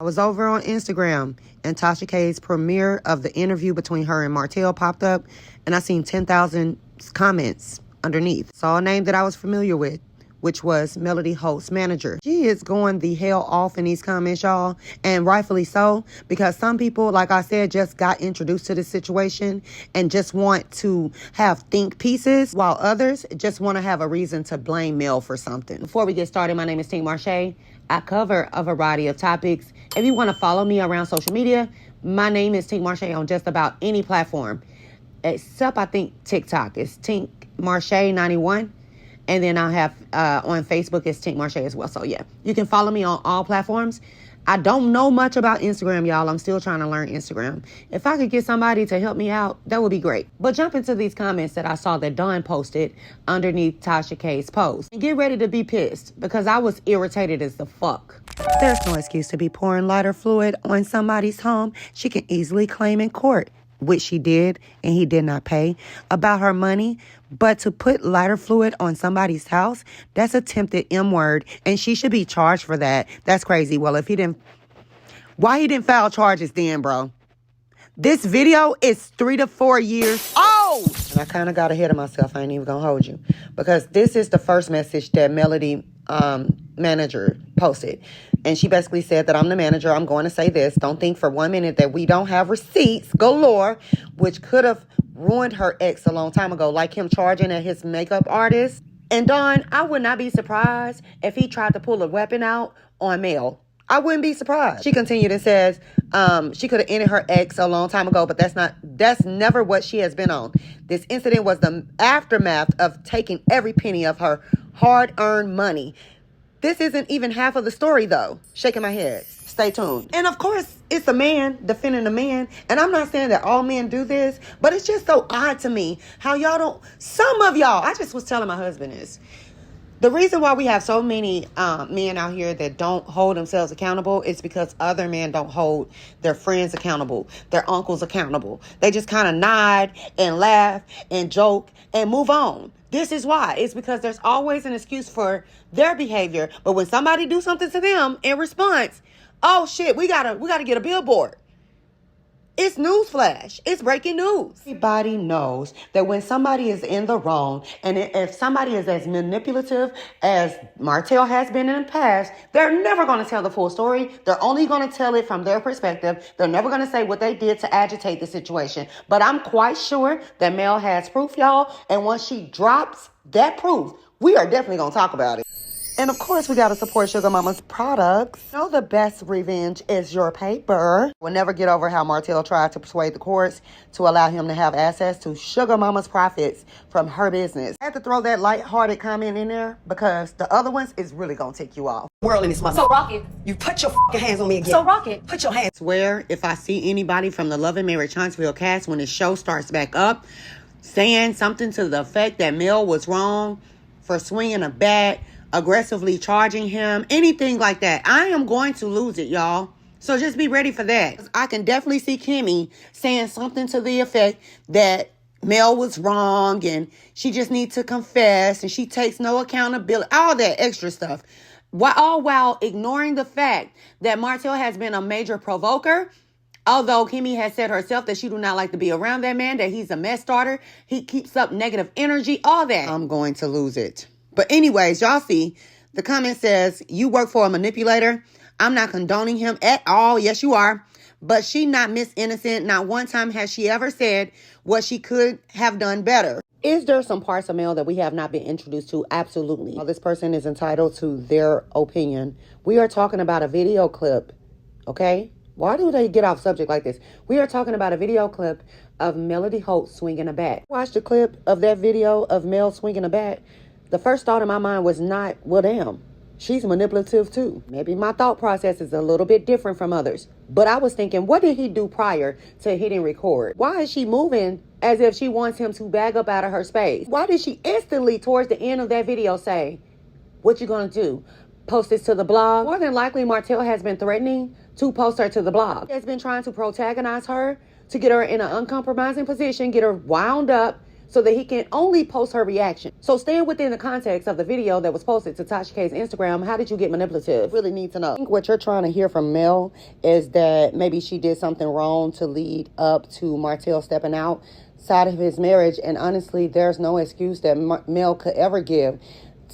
I was over on Instagram and Tasha K's premiere of the interview between her and Martell popped up, and I seen 10,000 comments underneath. Saw a name that I was familiar with, which was Melody Holt's manager. She is going the hell off in these comments, y'all, and rightfully so, because some people, like I said, just got introduced to this situation and just want to have think pieces, while others just want to have a reason to blame Mel for something. Before we get started, my name is Tink Marche. I cover a variety of topics. If you want to follow me around social media, my name is Tink Marche on just about any platform, except I think TikTok. It's Tink Marche 91. And then I have on Facebook, it's Tink Marche as well. So yeah, you can follow me on all platforms. I don't know much about Instagram, y'all. I'm still trying to learn Instagram. If I could get somebody to help me out, that would be great. But jump into these comments that I saw that Dawn posted underneath Tasha K's post. And get ready to be pissed, because I was irritated as the fuck. There's no excuse to be pouring lighter fluid on somebody's home. She can easily claim in court, which she did, and he did not pay, about her money. But to put lighter fluid on somebody's house, that's attempted M-word, and she should be charged for that. That's crazy. Well, if he didn't, why he didn't file charges then, bro? This video is 3 to 4 years old. And I kind of got ahead of myself. I ain't even gonna hold you, because this is the first message that Melody manager posted. And she basically said that I'm the manager. I'm going to say this. Don't think for 1 minute that we don't have receipts galore, which could have ruined her ex a long time ago, like him charging at his makeup artist. And Dawn, I would not be surprised if he tried to pull a weapon out on Mel. I wouldn't be surprised. She continued and says she could have ended her ex a long time ago, but that's never what she has been on. This incident was the aftermath of taking every penny of her hard-earned money. This isn't even half of the story, though. Shaking my head. Stay tuned. And of course, it's a man defending a man. And I'm not saying that all men do this, but it's just so odd to me how y'all don't, some of y'all, I just was telling my husband this. The reason why we have so many men out here that don't hold themselves accountable is because other men don't hold their friends accountable, their uncles accountable. They just kind of nod and laugh and joke and move on. This is why. It's because there's always an excuse for their behavior. But when somebody do something to them in response, oh shit, we gotta get a billboard. It's newsflash. It's breaking news. Everybody knows that when somebody is in the wrong, and if somebody is as manipulative as Martell has been in the past, they're never going to tell the full story. They're only going to tell it from their perspective. They're never going to say what they did to agitate the situation. But I'm quite sure that Mel has proof, y'all. And once she drops that proof, we are definitely going to talk about it. And of course, we got to support Sugar Mama's products. You know, the best revenge is your paper. We'll never get over how Martell tried to persuade the courts to allow him to have access to Sugar Mama's profits from her business. I had to throw that lighthearted comment in there because the other ones is really going to tick you off. World in this mother. So Rocket. You put your fucking hands on me again. So Rocket. Put your hands. I swear, if I see anybody from the Love and Marriage Huntsville cast when the show starts back up saying something to the effect that Mel was wrong for swinging a bat, aggressively charging him, anything like that, I am going to lose it, y'all. So just be ready for that. I can definitely see Kimmy saying something to the effect that Mel was wrong and she just needs to confess and she takes no accountability, all that extra stuff. All while ignoring the fact that Martell has been a major provoker. Although Kimmy has said herself that she do not like to be around that man, that he's a mess starter, he keeps up negative energy, all that. I'm going to lose it. But anyways, y'all see, the comment says, you work for a manipulator. I'm not condoning him at all. Yes, you are. But she not Miss Innocent. Not one time has she ever said what she could have done better. Is there some parts of Mel that we have not been introduced to? Absolutely. Well, this person is entitled to their opinion. We are talking about a video clip, okay? Why do they get off subject like this? We are talking about a video clip of Melody Holt swinging a bat. Watch the clip of that video of Mel swinging a bat. The first thought in my mind was not, well, damn, she's manipulative too. Maybe my thought process is a little bit different from others. But I was thinking, what did he do prior to hitting record? Why is she moving as if she wants him to bag up out of her space? Why did she instantly, towards the end of that video, say, what you gonna do? Post this to the blog? More than likely, Martell has been threatening to post her to the blog. He has been trying to protagonize her to get her in an uncompromising position, get her wound up, so that he can only post her reaction. So staying within the context of the video that was posted to Tasha K's Instagram, how did you get manipulative? Really need to know. I think what you're trying to hear from Mel is that maybe she did something wrong to lead up to Martell stepping outside of his marriage. And honestly, there's no excuse that Mel could ever give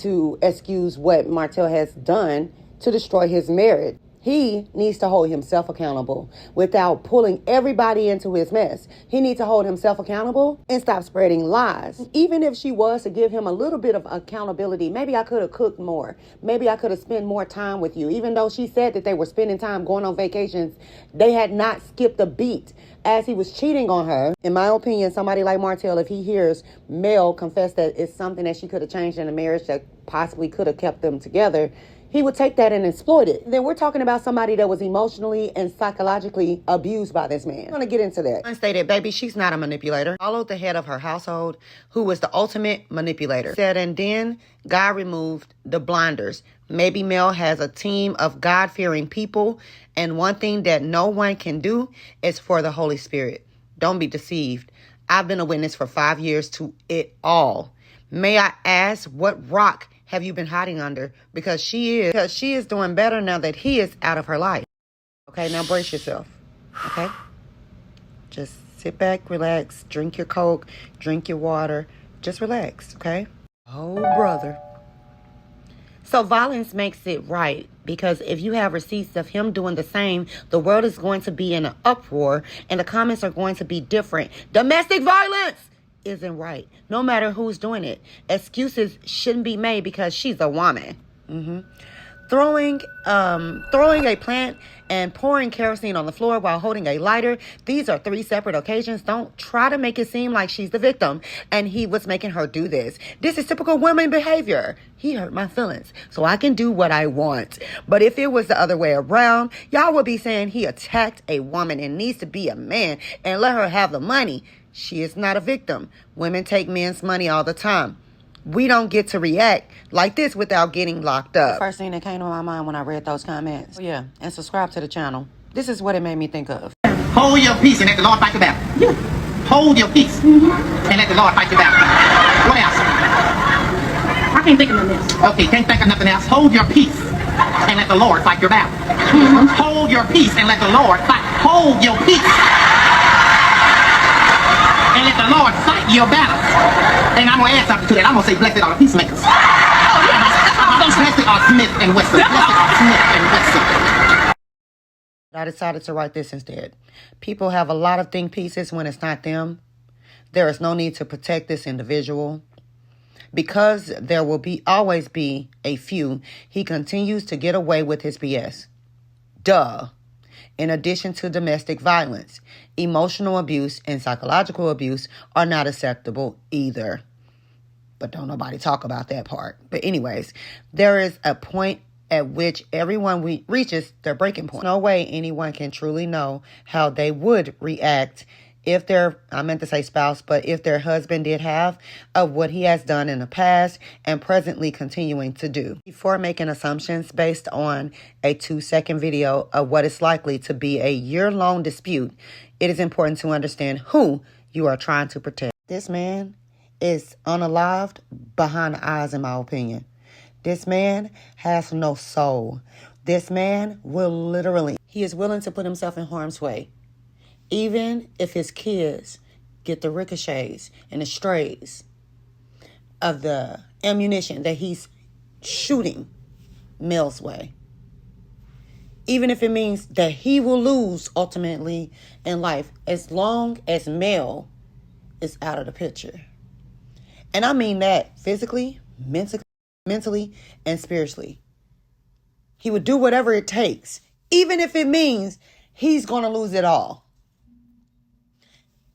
to excuse what Martell has done to destroy his marriage. He needs to hold himself accountable without pulling everybody into his mess. He needs to hold himself accountable and stop spreading lies. Even if she was to give him a little bit of accountability, maybe I could have cooked more. Maybe I could have spent more time with you. Even though she said that they were spending time going on vacations, they had not skipped a beat as he was cheating on her. In my opinion, somebody like Martell, if he hears Mel confess that it's something that she could have changed in a marriage that possibly could have kept them together, he would take that and exploit it. Then we're talking about somebody that was emotionally and psychologically abused by this man. I'm gonna get into that. I stated, baby, she's not a manipulator. Followed the head of her household, who was the ultimate manipulator. Said, and then God removed the blinders. Maybe Mel has a team of God-fearing people, and one thing that no one can do is for the Holy Spirit. Don't be deceived. I've been a witness for 5 years to it all. May I ask, what rock have you been hiding under? Because she is doing better now that he is out of her life. Okay, now brace yourself. Okay? Just sit back, relax, drink your Coke, drink your water. Just relax, okay? Oh, brother. So violence makes it right, because if you have receipts of him doing the same, the world is going to be in an uproar and the comments are going to be different. Domestic violence isn't right, no matter who's doing it. Excuses shouldn't be made because she's a woman. Throwing a plant and pouring kerosene on the floor while holding a lighter. These are 3 separate occasions. Don't try to make it seem like she's the victim and he was making her do this. This is typical women behavior. He hurt my feelings, so I can do what I want. But if it was the other way around, y'all would be saying he attacked a woman and needs to be a man and let her have the money. She is not a victim. Women take men's money all the time. We don't get to react like this without getting locked up. The first thing that came to my mind when I read those comments. Oh, yeah, and subscribe to the channel. This is what it made me think of. Hold your peace and let the Lord fight your battle. Yeah. Hold your peace and let the Lord fight your battle. What else? I can't think of nothing else. Okay, can't think of nothing else. Hold your peace and let the Lord fight your battle. Hold your peace and let the Lord fight. Hold your peace and let the Lord fight your battle. And I'm going to add something to that. I'm going to say, blessed are the peacemakers. Blessed are Smith and Wesson. Blessed are Smith and Wesson. I decided to write this instead. People have a lot of think pieces when it's not them. There is no need to protect this individual. Because there will always be a few, he continues to get away with his BS. Duh. In addition to domestic violence, emotional abuse and psychological abuse are not acceptable either. But don't nobody talk about that part. But anyways, there is a point at which everyone reaches their breaking point. No way anyone can truly know how they would react if I meant to say spouse, but if their husband did have of what he has done in the past and presently continuing to do. Before making assumptions based on a 2-second video of what is likely to be a year-long dispute, it is important to understand who you are trying to protect. This man is unalived behind the eyes, in my opinion. This man has no soul. This man he is willing to put himself in harm's way. Even if his kids get the ricochets and the strays of the ammunition that he's shooting Mel's way. Even if it means that he will lose ultimately in life, as long as Mel is out of the picture. And I mean that physically, mentally, and spiritually. He would do whatever it takes, even if it means he's going to lose it all.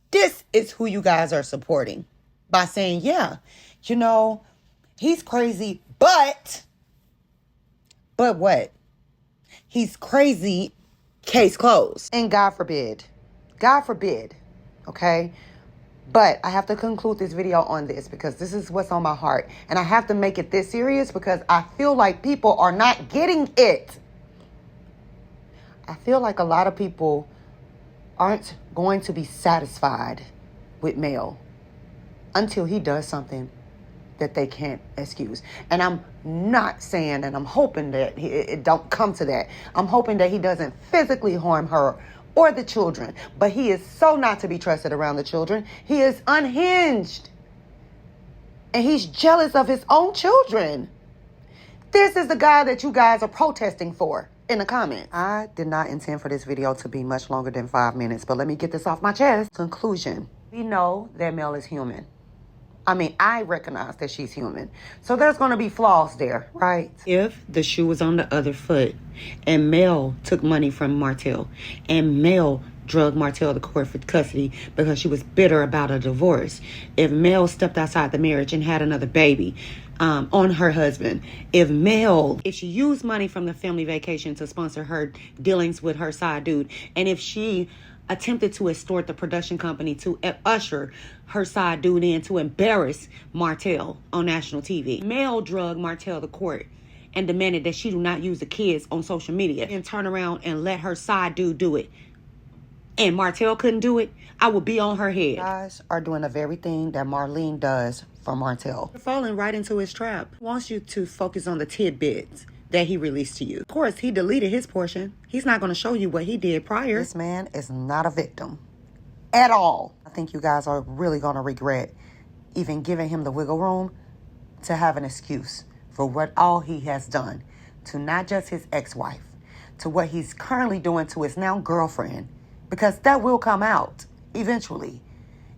This is who you guys are supporting by saying, yeah, he's crazy, but what? He's crazy, case closed. And God forbid, okay? But I have to conclude this video on this because this is what's on my heart. And I have to make it this serious because I feel like people are not getting it. I feel like a lot of people aren't going to be satisfied with Mel until he does something that they can't excuse. And I'm not saying, and I'm hoping that it don't come to that. I'm hoping that he doesn't physically harm her or the children. But he is so not to be trusted around the children. He is unhinged. And he's jealous of his own children. This is the guy that you guys are protesting for in the comments. I did not intend for this video to be much longer than 5 minutes, but let me get this off my chest. Conclusion. We know that Mel is human. I mean, I recognize that she's human. So there's going to be flaws there, right? If the shoe was on the other foot and Mel took money from Martell and Mel drug Martell to court for custody because she was bitter about a divorce, if Mel stepped outside the marriage and had another baby on her husband, if she used money from the family vacation to sponsor her dealings with her side dude, and if she attempted to extort the production company to usher her side dude in to embarrass Martell on national TV. Mel drugged Martell to court and demanded that she do not use the kids on social media and turn around and let her side dude do it. And Martell couldn't do it. I would be on her head. You guys are doing the very thing that Marlene does for Martell. You're falling right into his trap. He wants you to focus on the tidbits that he released to you. Of course, he deleted his portion. He's not going to show you what he did prior. This man is not a victim at all. I think you guys are really going to regret even giving him the wiggle room to have an excuse for what all he has done to not just his ex-wife, to what he's currently doing to his now girlfriend, because that will come out eventually.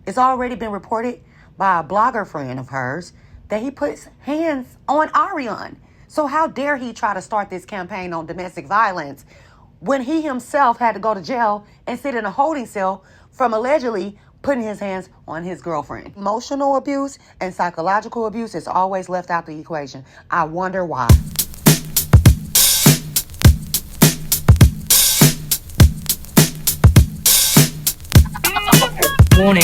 It's already been reported by a blogger friend of hers that he puts hands on Ariane. So how dare he try to start this campaign on domestic violence when he himself had to go to jail and sit in a holding cell from allegedly putting his hands on his girlfriend. Emotional abuse and psychological abuse is always left out the equation. I wonder why. Warning.